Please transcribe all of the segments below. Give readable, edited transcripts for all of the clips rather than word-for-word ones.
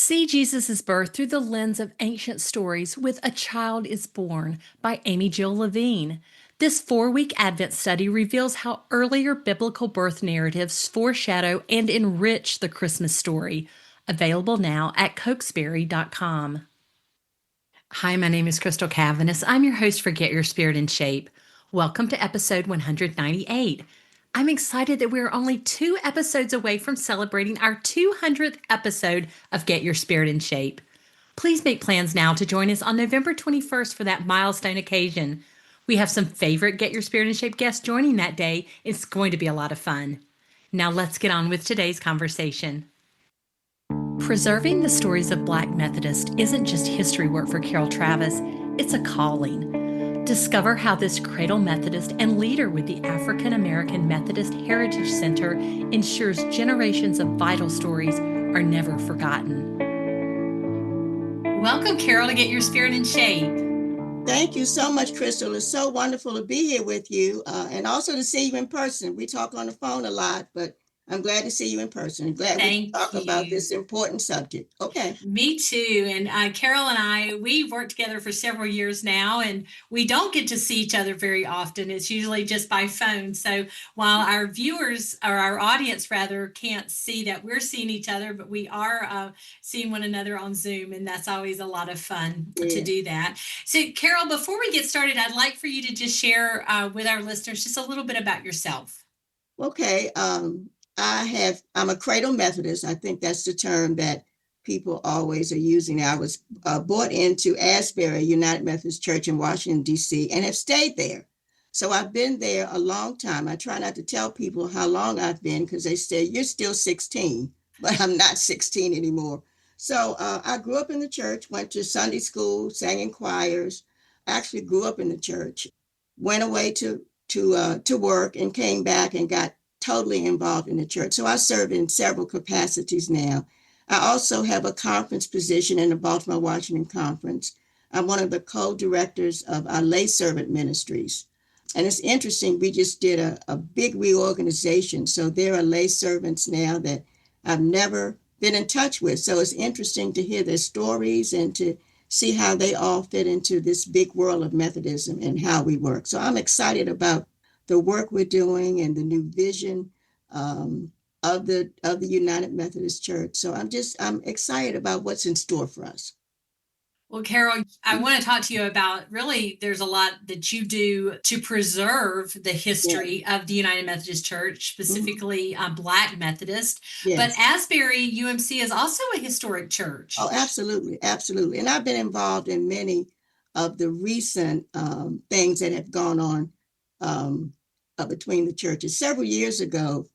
See Jesus' birth through the lens of ancient stories with A Child is Born by Amy Jill Levine. This 4-week Advent study reveals how earlier biblical birth narratives foreshadow and enrich the Christmas story. Available now at cokesbury.com. Hi, my name is Crystal Cavanis. I'm your host for Get Your Spirit in Shape. Welcome to episode 198. I'm excited that we're only 2 episodes away from celebrating our 200th episode of Get Your Spirit in Shape. Please make plans now to join us on November 21st for that milestone occasion. We have some favorite Get Your Spirit in Shape guests joining that day. It's going to be a lot of fun. Now let's get on with today's conversation. Preserving the stories of Black Methodist isn't just history work for Carol Travis, it's a calling. Discover how this cradle Methodist and leader with the African American Methodist Heritage Center ensures generations of vital stories are never forgotten. Welcome, Carol, to Get Your Spirit in Shape. Thank you so much, Crystal. It's so wonderful to be here with you and also to see you in person. We talk on the phone a lot, but I'm glad to see you in person. I'm glad we can talk about this important subject. Okay. Me too. And Carol and I, we've worked together for several years now, and we don't get to see each other very often. It's usually just by phone. So while our viewers, or our audience rather, can't see that we're seeing each other, but we are seeing one another on Zoom, and that's always a lot of fun to do that. So Carol, before we get started, I'd like for you to just share with our listeners just a little bit about yourself. Okay. I'm a cradle Methodist. I think that's the term that people always are using. I was brought into Asbury United Methodist Church in Washington, D.C., and have stayed there. So I've been there a long time. I try not to tell people how long I've been because they say, you're still 16, but I'm not 16 anymore. So I grew up in the church, went to Sunday school, sang in choirs, actually grew up in the church, went away to work and came back and got totally involved in the church. So I serve in several capacities now. I also have a conference position in the Baltimore Washington Conference. I'm one of the co-directors of our lay servant ministries. And it's interesting, we just did a big reorganization. So there are lay servants now that I've never been in touch with. So it's interesting to hear their stories and to see how they all fit into this big world of Methodism and how we work. So I'm excited about the work we're doing and the new vision of the United Methodist Church. So I'm excited about what's in store for us. Well, Carol, I want to talk to you about really there's a lot that you do to preserve the history of the United Methodist Church, specifically Black Methodist. But Asbury UMC is also a historic church. Oh, absolutely. Absolutely. And I've been involved in many of the recent things that have gone on between the churches. Several years ago,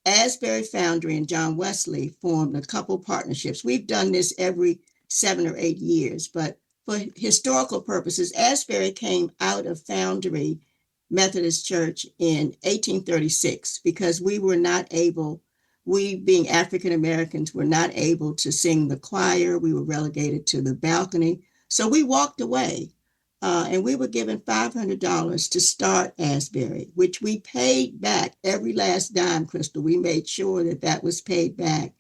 Asbury Foundry and John Wesley formed a couple partnerships. We've done this every 7 or 8 years, but for historical purposes, Asbury came out of Foundry Methodist Church in 1836 because we being African Americans, were not able to sing the choir. We were relegated to the balcony. So we walked away. And we were given $500 to start Asbury, which we paid back every last dime, Crystal. We made sure that was paid back.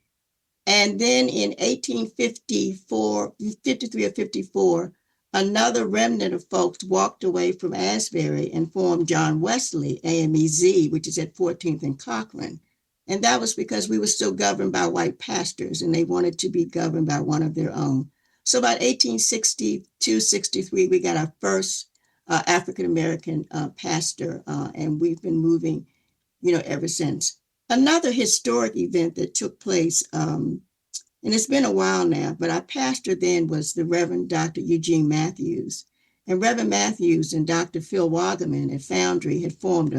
And then in 1854, 53 or 54, another remnant of folks walked away from Asbury and formed John Wesley, AMEZ, which is at 14th and Cochran. And that was because we were still governed by white pastors and they wanted to be governed by one of their own. So about 1862, 63, we got our first African-American pastor, and we've been moving, ever since. Another historic event that took place, and it's been a while now, but our pastor then was the Reverend Dr. Eugene Matthews. And Reverend Matthews and Dr. Phil Wagaman at Foundry had formed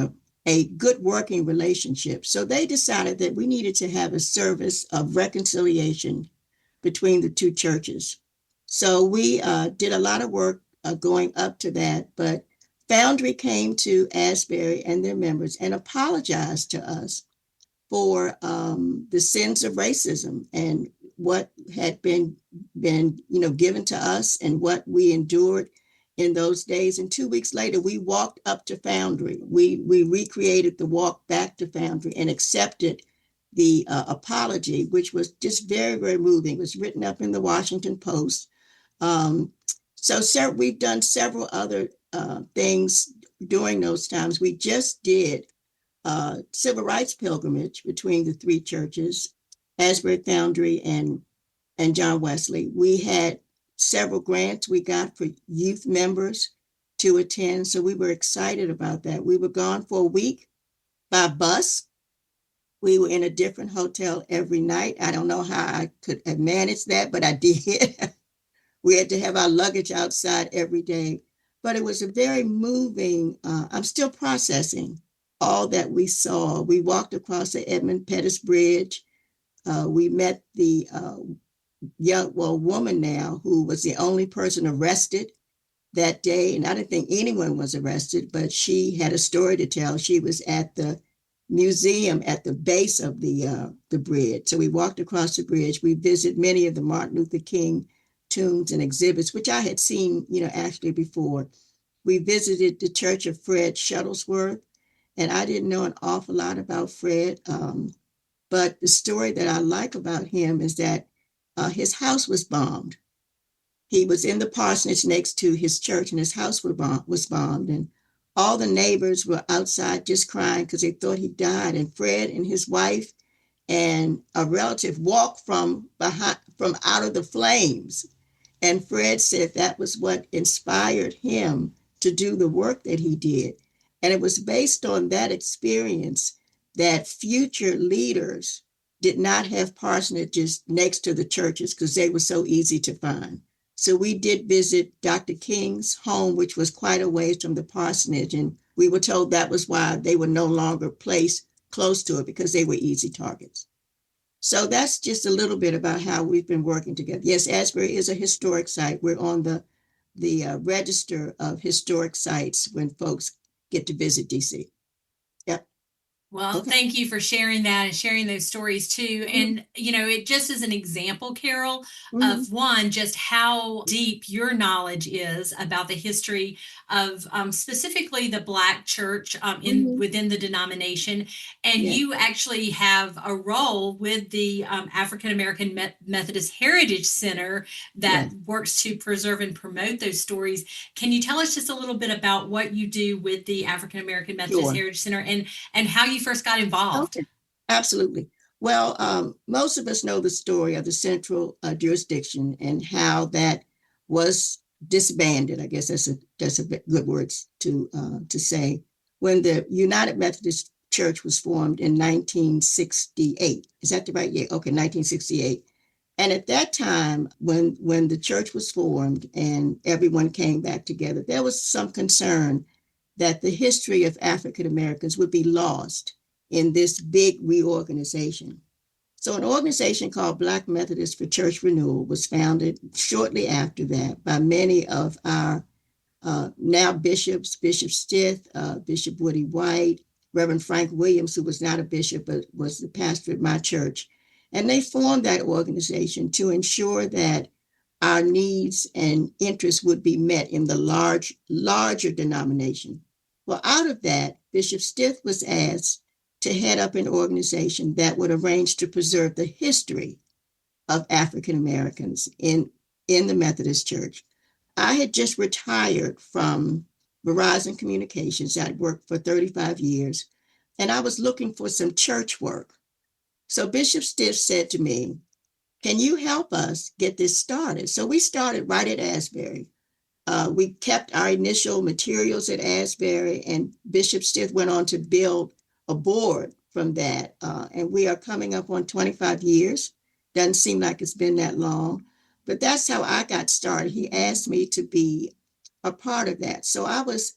a good working relationship. So they decided that we needed to have a service of reconciliation between the two churches. So we did a lot of work going up to that, but Foundry came to Asbury and their members and apologized to us for the sins of racism and what had been given to us and what we endured in those days. And 2 weeks later, we walked up to Foundry. We recreated the walk back to Foundry and accepted apology, which was just very, very moving. It was written up in the Washington Post. Um, so we've done several other things during those times. We just did civil rights pilgrimage between the three churches, Asbury Foundry and John Wesley. We had several grants we got for youth members to attend. So we were excited about that. We were gone for a week by bus. We were in a different hotel every night. I don't know how I could have managed that, but I did. We had to have our luggage outside every day. But it was a very moving, I'm still processing all that we saw. We walked across the Edmund Pettus Bridge. We met the woman now who was the only person arrested that day. And I didn't think anyone was arrested, but she had a story to tell. She was at the museum at the base of the bridge. So we walked across the bridge. We visited many of the Martin Luther King tombs and exhibits, which I had seen, actually before. We visited the Church of Fred Shuttlesworth, and I didn't know an awful lot about Fred. But the story that I like about him is that his house was bombed. He was in the parsonage next to his church, and his house was bombed. And all the neighbors were outside just crying because they thought he died. And Fred and his wife and a relative walked from out of the flames. And Fred said that was what inspired him to do the work that he did. And it was based on that experience that future leaders did not have parsonages next to the churches because they were so easy to find. So we did visit Dr. King's home, which was quite a ways from the parsonage. And we were told that was why they were no longer placed close to it, because they were easy targets. So that's just a little bit about how we've been working together. Yes, Asbury is a historic site. We're on the register of historic sites when folks get to visit DC. Yep. Well, Okay. thank you for sharing that and sharing those stories too. Mm-hmm. And, it just is an example, Carol, Mm-hmm. of one, just how deep your knowledge is about the history of specifically the Black church in Mm-hmm. within the denomination. And Yes, you actually have a role with the African American Methodist Heritage Center that yes, works to preserve and promote those stories. Can you tell us just a little bit about what you do with the African American Methodist sure. Heritage Center and how you first got involved? Okay, absolutely. Well, most of us know the story of the central jurisdiction and how that was disbanded. I guess that's a good words to say. When the United Methodist Church was formed in 1968. Is that the right year? Okay, 1968. And at that time, when the church was formed and everyone came back together, there was some concern that the history of African Americans would be lost in this big reorganization. So an organization called Black Methodist for Church Renewal was founded shortly after that by many of our now bishops, Bishop Stith, Bishop Woody White, Reverend Frank Williams, who was not a bishop but was the pastor at my church. And they formed that organization to ensure that our needs and interests would be met in the larger denomination. Well, out of that, Bishop Stith was asked to head up an organization that would arrange to preserve the history of African Americans in the Methodist Church. I had just retired from Verizon Communications. I'd worked for 35 years, and I was looking for some church work. So Bishop Stith said to me, can you help us get this started? So we started right at Asbury. We kept our initial materials at Asbury, and Bishop Stith went on to build a board from that. And we are coming up on 25 years. Doesn't seem like it's been that long, but that's how I got started. He asked me to be a part of that. So I was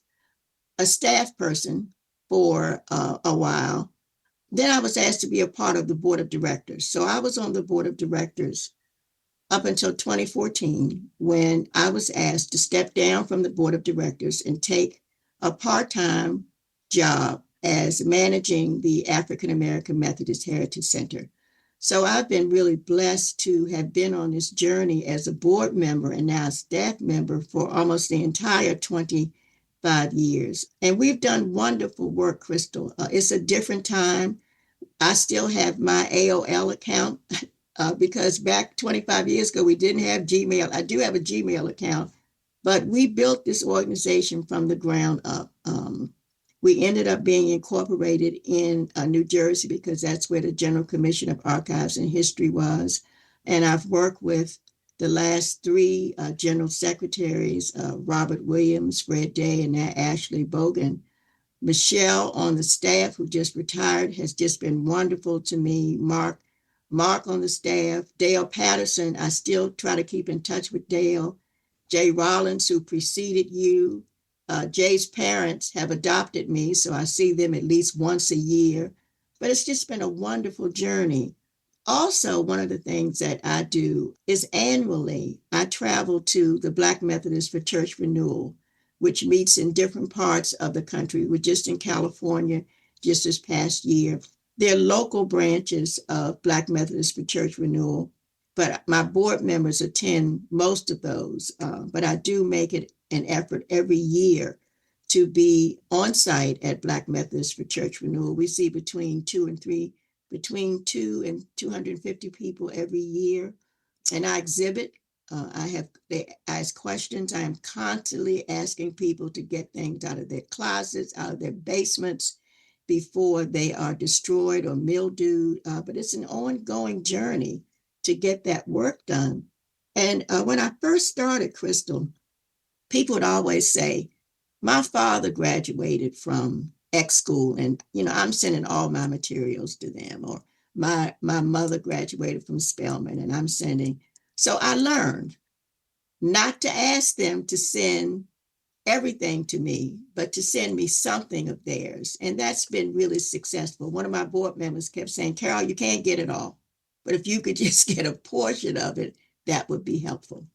a staff person for a while. Then I was asked to be a part of the board of directors. So I was on the board of directors up until 2014, when I was asked to step down from the board of directors and take a part-time job as managing the African American Methodist Heritage Center. So I've been really blessed to have been on this journey as a board member and now a staff member for almost the entire 25 years. And we've done wonderful work, Crystal. It's a different time. I still have my AOL account because back 25 years ago, we didn't have Gmail. I do have a Gmail account, but we built this organization from the ground up. We ended up being incorporated in New Jersey because that's where the General Commission of Archives and History was. And I've worked with the last three general secretaries, Robert Williams, Fred Day, and now Ashley Bogan. Michelle on the staff, who just retired, has just been wonderful to me. Mark on the staff, Dale Patterson. I still try to keep in touch with Dale. Jay Rollins, who preceded you. Jay's parents have adopted me, so I see them at least once a year. But it's just been a wonderful journey. Also, one of the things that I do is annually I travel to the Black Methodist for Church Renewal, which meets in different parts of the country. We're just in California just this past year. They're local branches of Black Methodist for Church Renewal, but my board members attend most of those. But I do make it an effort every year to be on site at Black Methodist for Church Renewal. We see between 2 and 250 people every year, and I exhibit. They ask questions. I am constantly asking people to get things out of their closets, out of their basements before they are destroyed or mildewed. But it's an ongoing journey to get that work done. And when I first started, Crystal, people would always say, my father graduated from X school, and I'm sending all my materials to them, or my mother graduated from Spelman, and I'm sending. So I learned not to ask them to send everything to me, but to send me something of theirs. And that's been really successful. One of my board members kept saying, Carol, you can't get it all, but if you could just get a portion of it, that would be helpful.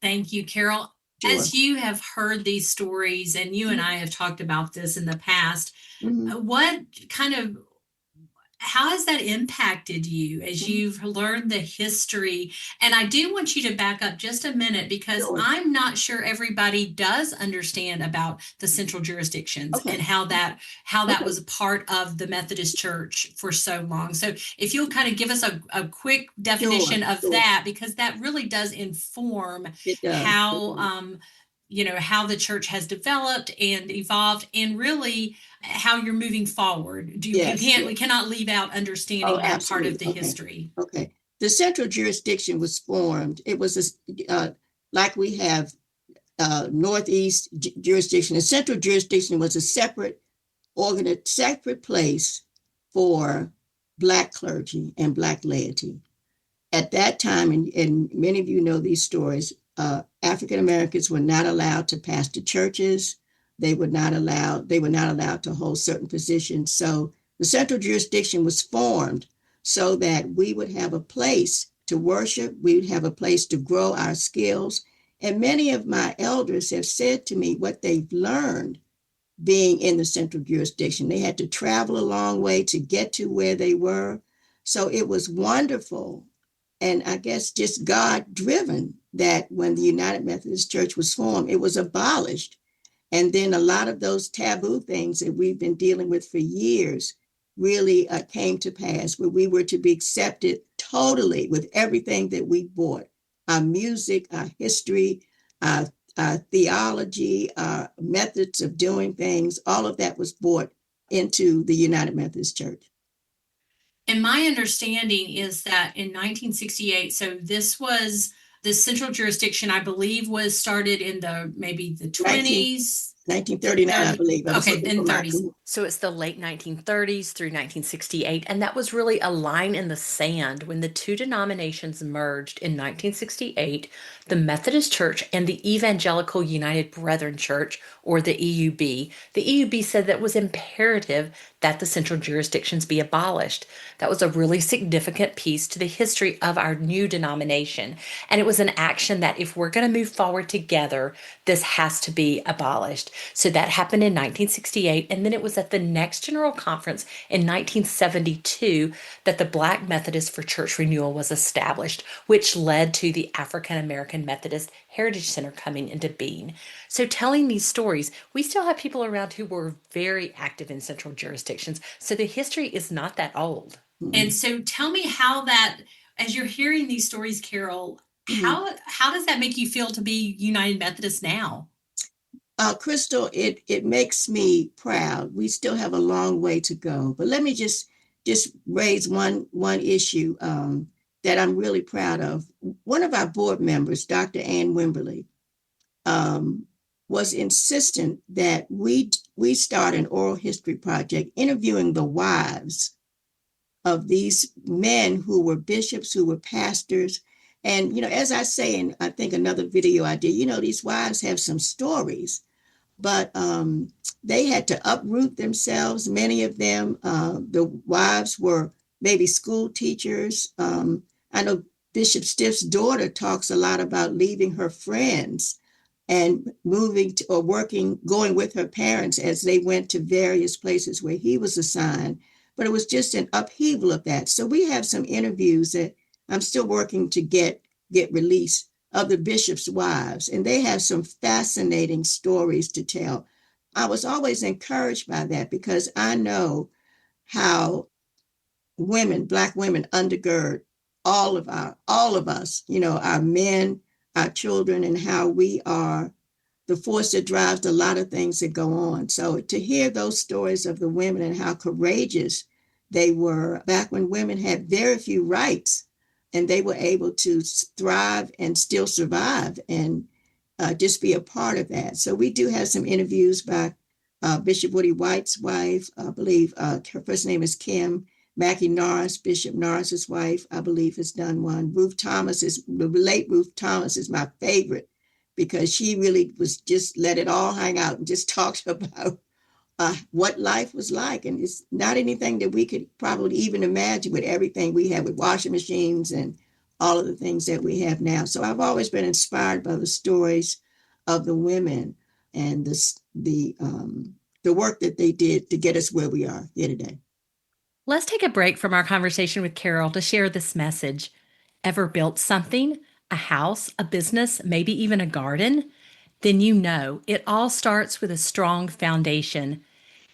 Thank you, Carol. Sure. As you have heard these stories, and you and I have talked about this in the past, what kind of how has that impacted you as you've learned the history? And I do want you to back up just a minute because Sure. I'm not sure everybody does understand about the central jurisdictions and Okay. how that Okay. was a part of the Methodist Church for so long. So if you'll kind of give us a quick Sure. definition of Sure. that, because that really does inform It does. It how does. how the church has developed and evolved, and really how you're moving forward. Yes. We Yes. cannot leave out Oh, understanding that part of absolutely. the Okay. history. Okay. The central jurisdiction was formed. It was like we have Northeast jurisdiction. The central jurisdiction was a separate place for Black clergy and Black laity. At that time, and many of you know these stories, African Americans were not allowed to pastor churches. They were not allowed to hold certain positions. So the central jurisdiction was formed so that we would have a place to worship, we would have a place to grow our skills. And many of my elders have said to me what they've learned being in the central jurisdiction. They had to travel a long way to get to where they were. So it was wonderful, and I guess just God driven, that when the United Methodist Church was formed, it was abolished. And then a lot of those taboo things that we've been dealing with for years really came to pass, where we were to be accepted totally with everything that we brought, our music, our history, our theology, our methods of doing things. All of that was brought into the United Methodist Church. And my understanding is that in 1968, so the central jurisdiction, I believe, was started in the maybe the 19, 20s, 1939, I 30, believe. I was okay, looking for in my. 30s. So it's the late 1930s through 1968, and that was really a line in the sand when the two denominations merged in 1968, the Methodist Church and the Evangelical United Brethren Church, or the EUB. The EUB said that it was imperative that the central jurisdictions be abolished. That was a really significant piece to the history of our new denomination, and it was an action that if we're going to move forward together, this has to be abolished. So that happened in 1968. And then it was at the next General Conference in 1972 that the Black Methodist for Church Renewal was established, which led to the African American Methodist Heritage Center coming into being. So, telling these stories, we still have people around who were very active in central jurisdictions. So, the history is not that old. And Mhm. so tell me how that, as you're hearing these stories, Carol, Mhm. how does that make you feel to be United Methodist now? Crystal, it makes me proud. We still have a long way to go, but let me just raise one issue that I'm really proud of. One of our board members, Dr. Ann Wimberly, um, was insistent that we start an oral history project interviewing the wives of these men who were bishops, who were pastors. And, as I say, in I think another video I did, these wives have some stories, but they had to uproot themselves. Many of them, the wives were maybe school teachers. I know Bishop Stiff's daughter talks a lot about leaving her friends and moving to, or working, going with her parents as they went to various places where he was assigned. But it was just an upheaval of that. So we have some interviews that I'm still working to get released of the bishop's wives, and they have some fascinating stories to tell. I was always encouraged by that because I know how women, Black women, undergird all of us, our men, our children, and how we are the force that drives a lot of things that go on. So to hear those stories of the women and how courageous they were back when women had very few rights and they were able to thrive and still survive and just be a part of that. So we do have some interviews by Bishop Woody White's wife. I believe her first name is Kim. Mackie Norris, Bishop Norris's wife, I believe, has done one. The late Ruth Thomas is my favorite because she really was just let it all hang out and just talked about what life was like. And it's not anything that we could probably even imagine with everything we have with washing machines and all of the things that we have now. So I've always been inspired by the stories of the women and the work that they did to get us where we are here today. Let's take a break from our conversation with Carol to share this message. Ever built something? A house, a business, maybe even a garden? Then you know it all starts with a strong foundation.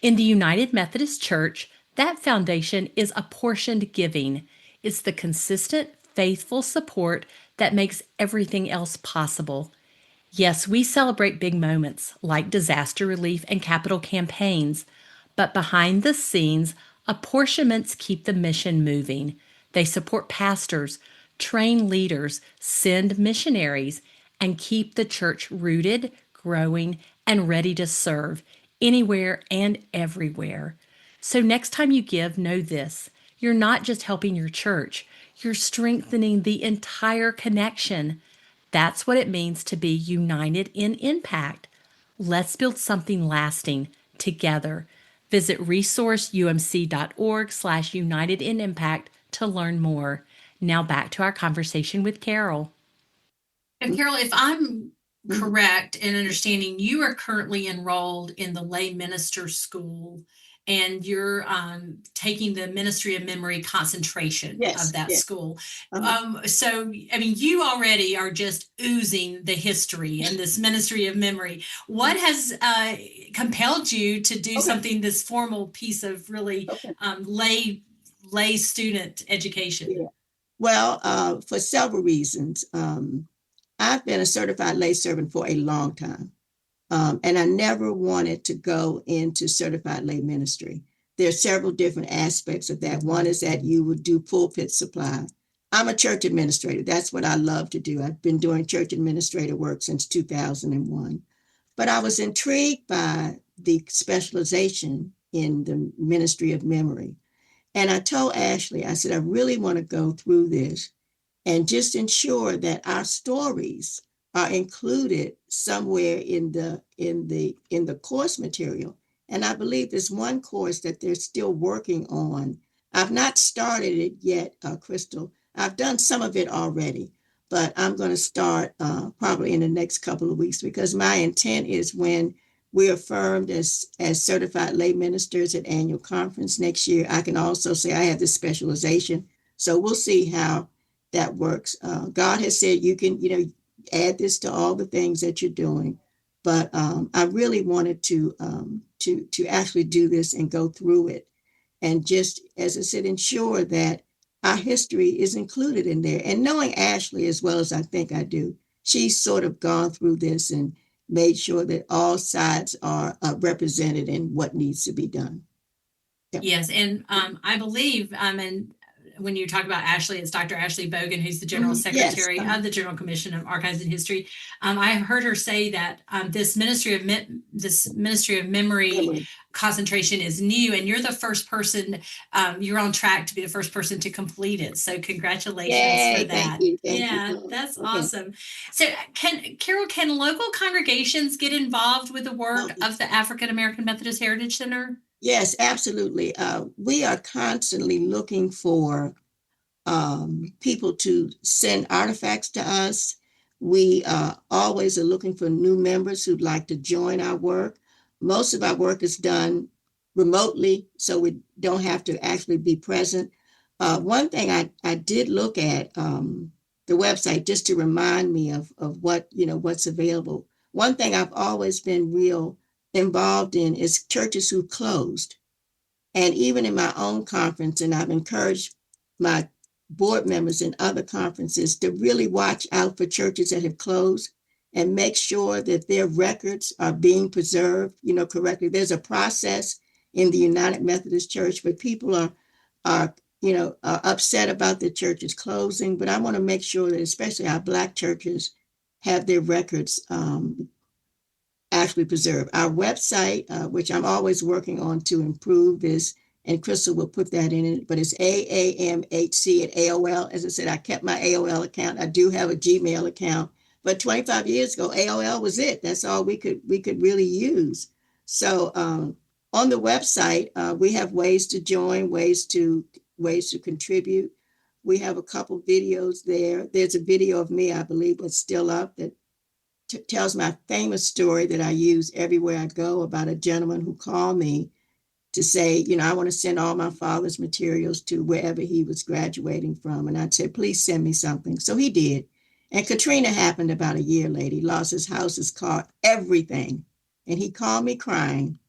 In the United Methodist Church, that foundation is apportioned giving. It's the consistent, faithful support that makes everything else possible. Yes, we celebrate big moments like disaster relief and capital campaigns, but behind the scenes, apportionments keep the mission moving. They support pastors, train leaders, send missionaries, and keep the church rooted, growing, and ready to serve anywhere and everywhere. So, next time you give, know this: you're not just helping your church, you're strengthening the entire connection. That's what it means to be united in impact. Let's build something lasting together. Visit resourceumc.org/united in impact to learn more. Now back to our conversation with Carol. And Carol, if I'm Mhm. correct in understanding, you are currently enrolled in the lay minister school and you're taking the ministry of memory concentration of Yes, that yes. school. Uh-huh. So, I mean, you already are just oozing the history and this ministry of memory. What has compelled you to do Okay, something this formal piece of really okay. lay student education? Yeah. Well, for several reasons. I've been a certified lay servant for a long time. And I never wanted to go into certified lay ministry. There are several different aspects of that. One is that you would do pulpit supply. I'm a church administrator. That's what I love to do. I've been doing church administrator work since 2001. But I was intrigued by the specialization in the ministry of memory. And I told Ashley, I said, I really want to go through this and just ensure that our stories are included somewhere in the course material. And I believe there's one course that they're still working on. I've not started it yet, Crystal. I've done some of it already, but I'm going to start probably in the next couple of weeks because my intent is when We are affirmed as certified lay ministers at annual conference next year. I can also say I have this specialization. So we'll see how that works. God has said you can, add this to all the things that you're doing. But I really wanted to actually do this and go through it, and just, as I said, ensure that our history is included in there. And knowing Ashley as well as I think I do, she's sort of gone through this and made sure that all sides are represented in what needs to be done. Yep. Yes, and I believe, and when you talk about Ashley, it's Dr. Ashley Bogan, who's the General Yes. Secretary of the General Commission of Archives and History. I heard her say that this Ministry of Memory Memory. concentration is new, and you're the first person. You're on track to be the first person to complete it. So congratulations for Yay. Thank that. you. Thank you. Yeah, Oh, that's okay. awesome. So, Carol, can local congregations get involved with the Oh, work of the African American Methodist Heritage Center? yes, absolutely. We are constantly looking for people to send artifacts to us. We always are looking for new members who'd like to join our work. Most of our work is done remotely, so we don't have to actually be present. One thing I did look at the website just to remind me of what, what's available. One thing I've always been real involved in is churches who closed. And even in my own conference, and I've encouraged my board members in other conferences to really watch out for churches that have closed and make sure that their records are being preserved, correctly. There's a process in the United Methodist Church, but people are are upset about the churches closing. But I want to make sure that especially our Black churches have their records actually preserve. Our website, which I'm always working on to improve, is, and Crystal will put that in it, but it's AAMHC at AOL. As I said, I kept my AOL account. I do have a Gmail account, but 25 years ago, AOL was it. That's all we could really use. So on the website, we have ways to join, ways to contribute. We have a couple videos there. There's a video of me, I believe, that's still up, that tells my famous story that I use everywhere I go about a gentleman who called me to say, I want to send all my father's materials to wherever he was graduating from. And I'd say, please send me something. So he did. And Katrina happened about a year later. He lost his house, his car, everything. And he called me crying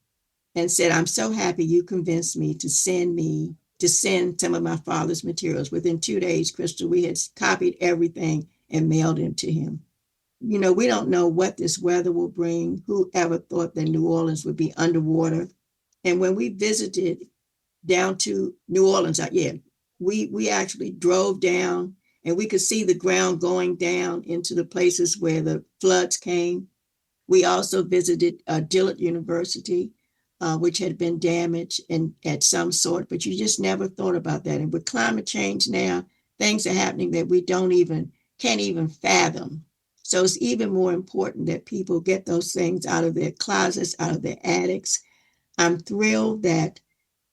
and said, I'm so happy you convinced me to send some of my father's materials. Within 2 days, Crystal, we had copied everything and mailed it to him. We don't know what this weather will bring. Who ever thought that New Orleans would be underwater? And when we visited down to New Orleans, we actually drove down and we could see the ground going down into the places where the floods came. We also visited Dillard University, which had been damaged at some sort, but you just never thought about that. And with climate change now, things are happening that we can't even fathom. So it's even more important that people get those things out of their closets, out of their attics. I'm thrilled that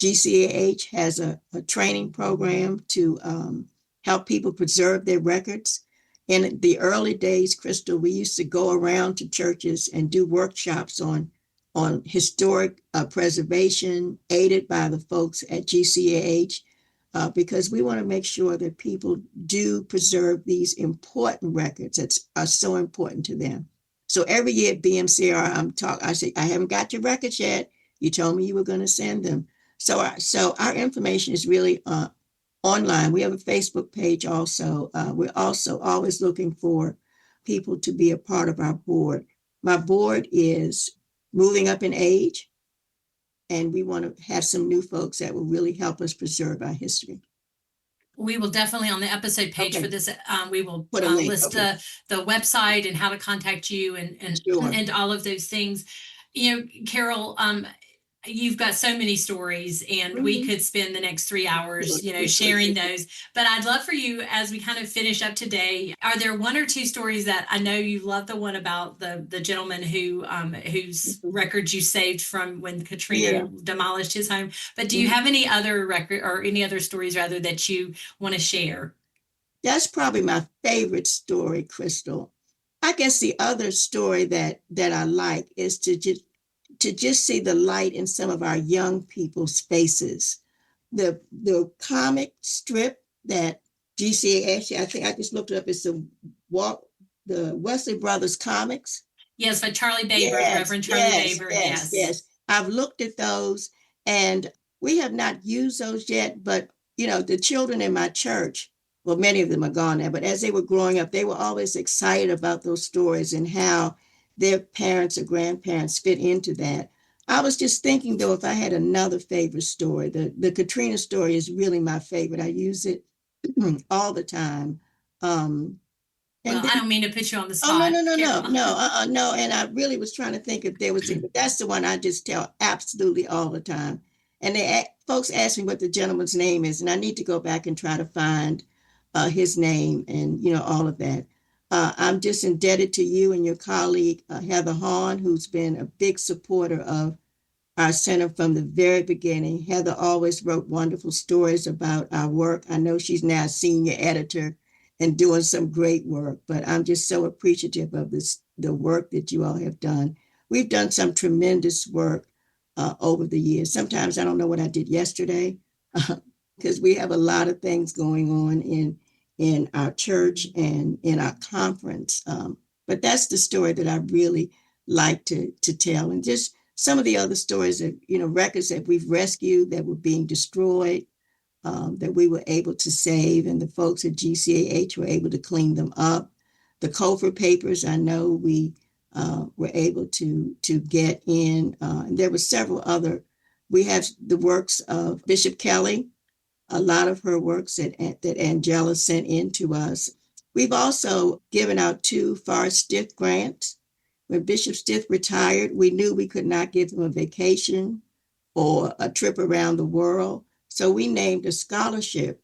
GCAH has a training program to help people preserve their records. In the early days, Crystal, we used to go around to churches and do workshops on historic preservation, aided by the folks at GCAH, because we want to make sure that people do preserve these important records that are so important to them. So every year at BMCR, I say, I haven't got your records yet. You told me you were going to send them. So our information is really online. We have a Facebook page also. We're also always looking for people to be a part of our board. My board is moving up in age, and we want to have some new folks that will really help us preserve our history. We will definitely on the episode page Okay. for this. We will Put a link. list Okay. the website and how to contact you and Sure. and all of those things. Carol, you've got so many stories and we could spend the next 3 hours, sharing those. But I'd love for you, as we kind of finish up today, are there one or two stories that I know you love, the one about the gentleman whose records you saved from when Katrina demolished his home. But do you have any other record or any other stories rather that you want to share? That's probably my favorite story, Crystal. I guess the other story that I like is to just to just see the light in some of our young people's faces. The comic strip that GCA, actually, I think I just looked it up. It's walk the Wesley Brothers comics. Yes, by Charlie Baber, the Yes, Reverend Charlie yes, Baber. yes, Yes. yes. I've looked at those and we have not used those yet, but the children in my church, well, many of them are gone now, but as they were growing up, they were always excited about those stories and how their parents or grandparents fit into that. I was just thinking though, if I had another favorite story, the Katrina story is really my favorite. I use it all the time. Um, and Well, I don't mean to put you on the Oh, no, no, spot, no, no, Carol. no, no. And I really was trying to think if there was, but that's the one I just tell absolutely all the time. And folks ask me what the gentleman's name is, and I need to go back and try to find his name and all of that. I'm just indebted to you and your colleague Heather Hahn, who's been a big supporter of our center from the very beginning. Heather always wrote wonderful stories about our work. I know she's now a senior editor and doing some great work, but I'm just so appreciative of the work that you all have done. We've done some tremendous work over the years. Sometimes I don't know what I did yesterday because we have a lot of things going on in our church and in our conference. But that's the story that I really like to tell, and just some of the other stories that records that we've rescued that were being destroyed, that we were able to save, and the folks at GCAH were able to clean them up. The Cofer papers, I know we were able to get in, and there were several other. We have the works of Bishop Kelly, a lot of her works that Angela sent in to us. We've also given out two Forrest Stiff grants. When Bishop Stiff retired, we knew we could not give him a vacation or a trip around the world. So we named a scholarship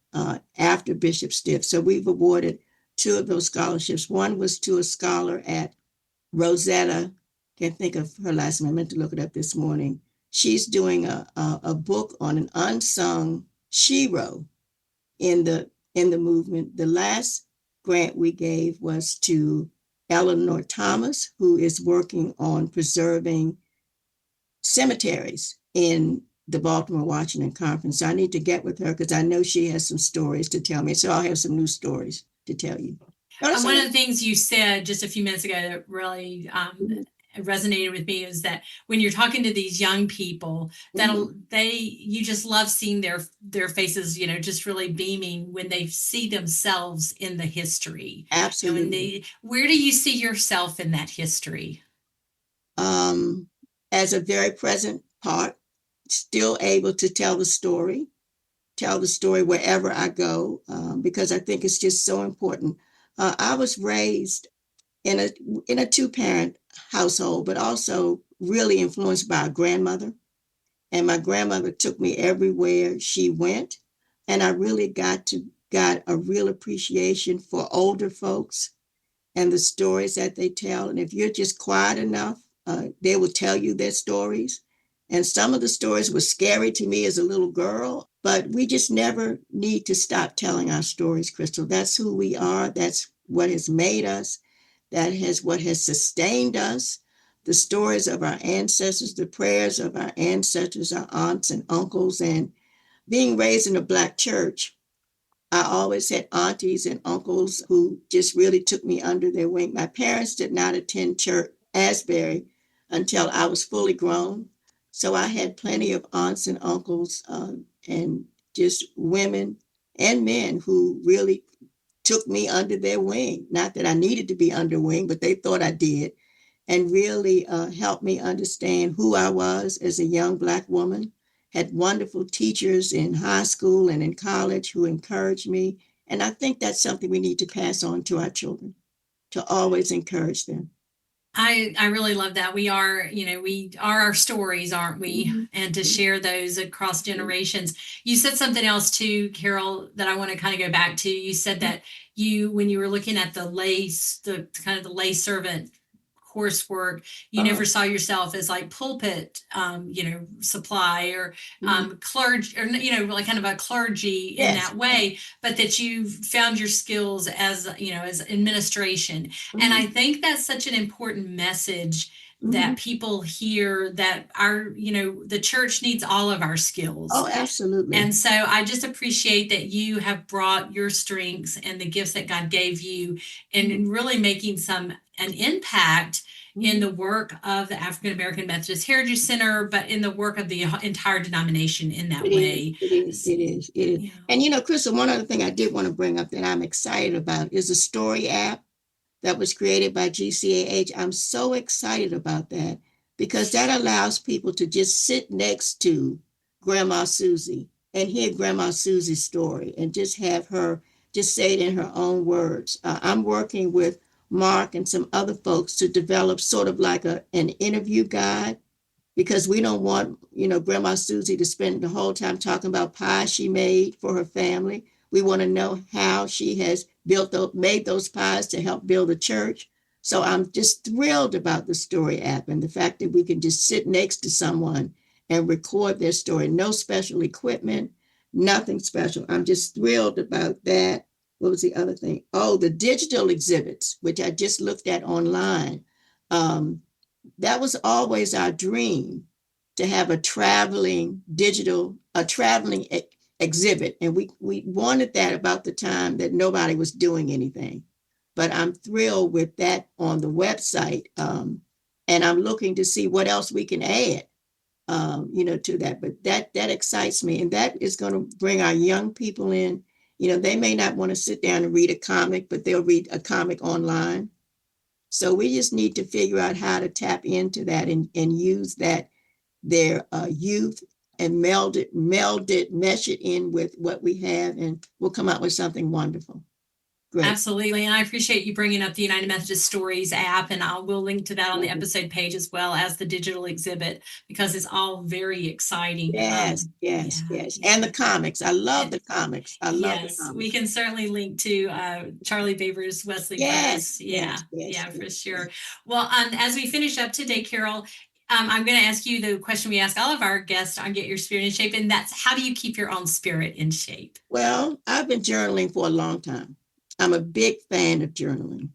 after Bishop Stiff. So we've awarded two of those scholarships. One was to a scholar at Rosetta, can't think of her last name, I meant to look it up this morning. She's doing a book on an unsung shero in the movement. The last grant we gave was to Eleanor Thomas, who is working on preserving cemeteries in the Baltimore Washington Conference. So I need to get with her because I know she has some stories to tell me. So I'll have some new stories to tell you. And one of the things you said just a few minutes ago that really Mhm, resonated with me is that when you're talking to these young people, mhm. you just love seeing their faces, just really beaming when they see themselves in the history. And Absolutely. where do you see yourself in that history? Um, as a very present part, still able to tell the story wherever I go, because I think it's just so important. I was raised in a two-parent household, but also really influenced by a grandmother. And my grandmother took me everywhere she went, and I really got a real appreciation for older folks and the stories that they tell. And if you're just quiet enough, they will tell you their stories. And some of the stories were scary to me as a little girl, but we just never need to stop telling our stories, Crystal. That's who we are. That's what has made us. That has what has sustained us. The stories of our ancestors, the prayers of our ancestors, our aunts and uncles, and being raised in a Black church, I always had aunties and uncles who just really took me under their wing. My parents did not attend church Asbury until I was fully grown. So I had plenty of aunts and uncles and just women and men who really took me under their wing. Not that I needed to be under wing, but they thought I did, and really helped me understand who I was as a young Black woman. Had wonderful teachers in high school and in college who encouraged me. And I think that's something we need to pass on to our children, to always encourage them. I really love that. We are our stories, aren't we? Mhm, And to share those across generations. You said something else too, Carol, that I want to kind of go back to. You said that when you were looking at the kind of the lay servant coursework, you uh, never saw yourself as like pulpit, supply or mhm. clergy, or like kind of a clergy in Yes. that way, but that you found your skills as as administration. And Mhm. I think that's such an important message Mhm. that people hear that the church needs all of our skills. Oh, absolutely. And so I just appreciate that you have brought your strengths and the gifts that God gave you and Mhm. in really making an impact in Mhm. the work of the African American Methodist Heritage Center, but in the work of the entire denomination in that It is, way. it is, it is, it is. Yeah. And Crystal, one other thing I did want to bring up that I'm excited about is the story app that was created by GCAH. I'm so excited about that because that allows people to just sit next to Grandma Susie and hear Grandma Susie's story and just have her just say it in her own words. I'm working with Mark and some other folks to develop sort of like an interview guide because we don't want, Grandma Susie to spend the whole time talking about pies she made for her family. We want to know how she has made those pies to help build a church. So I'm just thrilled about the story app and the fact that we can just sit next to someone and record their story. No special equipment, nothing special. I'm just thrilled about that. What was the other thing? Oh, the digital exhibits, which I just looked at online. Um, that was always our dream to have a traveling exhibit. And we wanted that about the time that nobody was doing anything. But I'm thrilled with that on the website. And I'm looking to see what else we can add, to that. But that excites me. And that is going to bring our young people in. They may not want to sit down and read a comic, but they'll read a comic online. So we just need to figure out how to tap into that and use that, their youth, and mesh it in with what we have, and we'll come up with something wonderful. Great. Absolutely. And I appreciate you bringing up the United Methodist Stories app. And will link to that on the Mhm. episode page as well as the digital exhibit because it's all very exciting. Yes, Yeah, yes, yes. yeah. And the comics. I love And the comics. I love the yes, we comics. can certainly link to Charlie Baber's Wesley Yes, Press. yes, Yeah, yes, yeah, for yes, yes. sure. Well, as we finish up today, Carol, I'm going to ask you the question we ask all of our guests on Get Your Spirit in Shape, and that's how do you keep your own spirit in shape? Well, I've been journaling for a long time. I'm a big fan of journaling.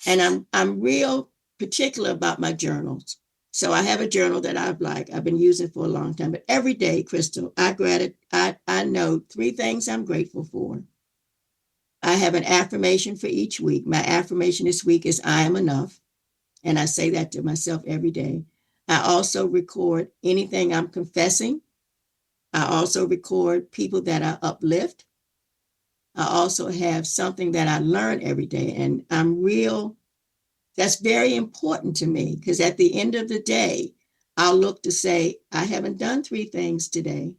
And I'm real particular about my journals. So I have a journal that I've been using for a long time. But every day, Crystal, I know three things I'm grateful for. I have an affirmation for each week. My affirmation this week is I am enough. And I say that to myself every day. I also record anything I'm confessing. I also record people that I uplift. I also have something that I learn every day. And that's very important to me because at the end of the day, I'll look to say, I haven't done three things today.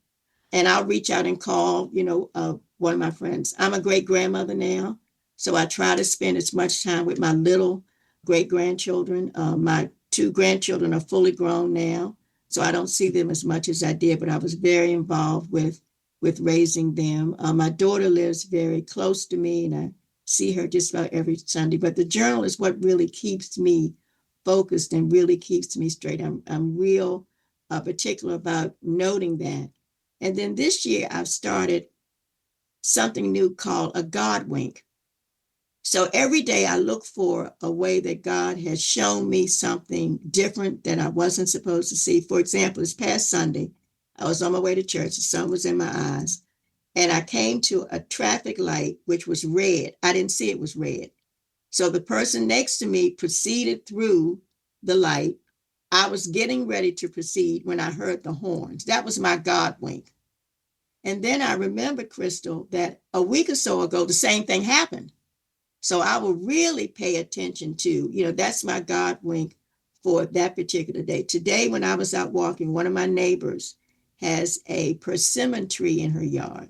And I'll reach out and call, one of my friends. I'm a great grandmother now. So I try to spend as much time with my little great grandchildren. My two grandchildren are fully grown now. So I don't see them as much as I did, but I was very involved with raising them. My daughter lives very close to me, and I see her just about every Sunday. But the journal is what really keeps me focused and really keeps me straight. I'm real particular about noting that. And then this year, I've started something new called a God wink. So every day I look for a way that God has shown me something different that I wasn't supposed to see. For example, this past Sunday, I was on my way to church. The sun was in my eyes. And I came to a traffic light, which was red. I didn't see it was red. So the person next to me proceeded through the light. I was getting ready to proceed when I heard the horns. That was my God wink. And then I remembered, Crystal, that a week or so ago, the same thing happened. So I will really pay attention to, that's my God wink for that particular day. Today, when I was out walking, one of my neighbors has a persimmon tree in her yard.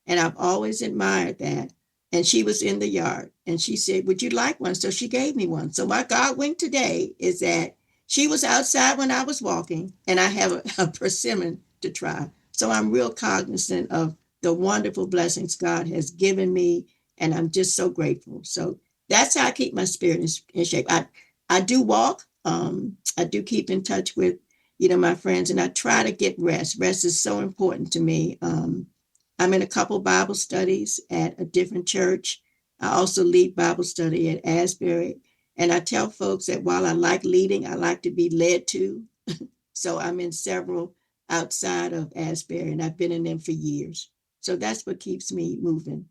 And I've always admired that. And she was in the yard and she said, would you like one? So she gave me one. So my God wink today is that she was outside when I was walking and I have a persimmon to try. So I'm real cognizant of the wonderful blessings God has given me. And I'm just so grateful. So that's how I keep my spirit in shape. I do walk. I do keep in touch with, my friends, and I try to get rest. Rest is so important to me. I'm in a couple Bible studies at a different church. I also lead Bible study at Asbury. And I tell folks that while I like leading, I like to be led to. So I'm in several outside of Asbury, and I've been in them for years. So that's what keeps me moving.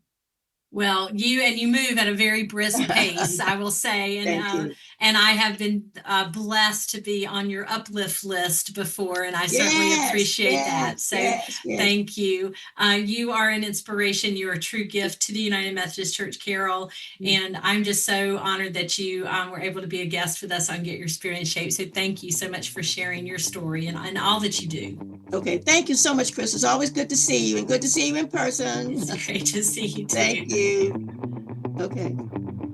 Well, you move at a very brisk pace, I will say, Thank you. and I have been blessed to be on your uplift list before, and I certainly Yes, appreciate that. yes, So, yes, yes. thank you. You are an inspiration. You are a true gift to the United Methodist Church, Carol, and I'm just so honored that you were able to be a guest with us on Get Your Spirit in Shape. So, thank you so much for sharing your story and all that you do. Okay, thank you so much, Chris. It's always good to see you and good to see you in person. It's great to see you Thank too. you. Okay.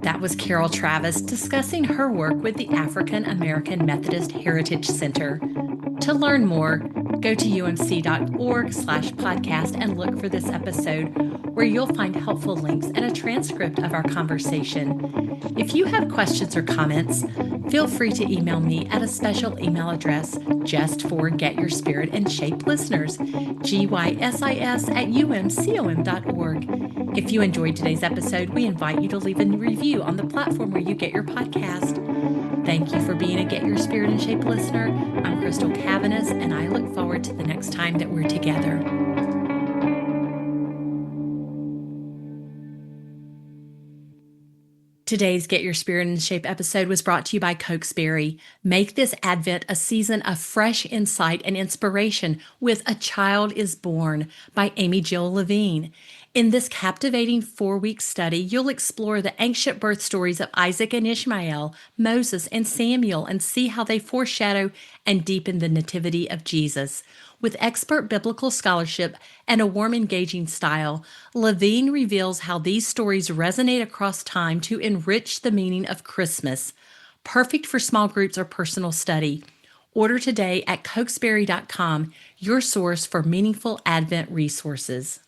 That was Carol Travis discussing her work with the African American Methodist Heritage Center. To learn more, go to umc.org/podcast and look for this episode, where you'll find helpful links and a transcript of our conversation. If you have questions or comments, feel free to email me at a special email address just for Get Your Spirit in Shape listeners, gysis@umcom.org. If you enjoyed today's episode, we invite you to leave a review on the platform where you get your podcast. Thank you for being a Get Your Spirit in Shape listener. I'm Crystal Cavanis, and I look forward to the next time that we're together. Today's Get Your Spirit in Shape episode was brought to you by Cokesbury. Make this Advent a season of fresh insight and inspiration with A Child is Born by Amy Jill Levine. In this captivating 4-week study, you'll explore the ancient birth stories of Isaac and Ishmael, Moses and Samuel, and see how they foreshadow and deepen the nativity of Jesus. With expert biblical scholarship and a warm, engaging style, Levine reveals how these stories resonate across time to enrich the meaning of Christmas. Perfect for small groups or personal study. Order today at cokesbury.com, your source for meaningful Advent resources.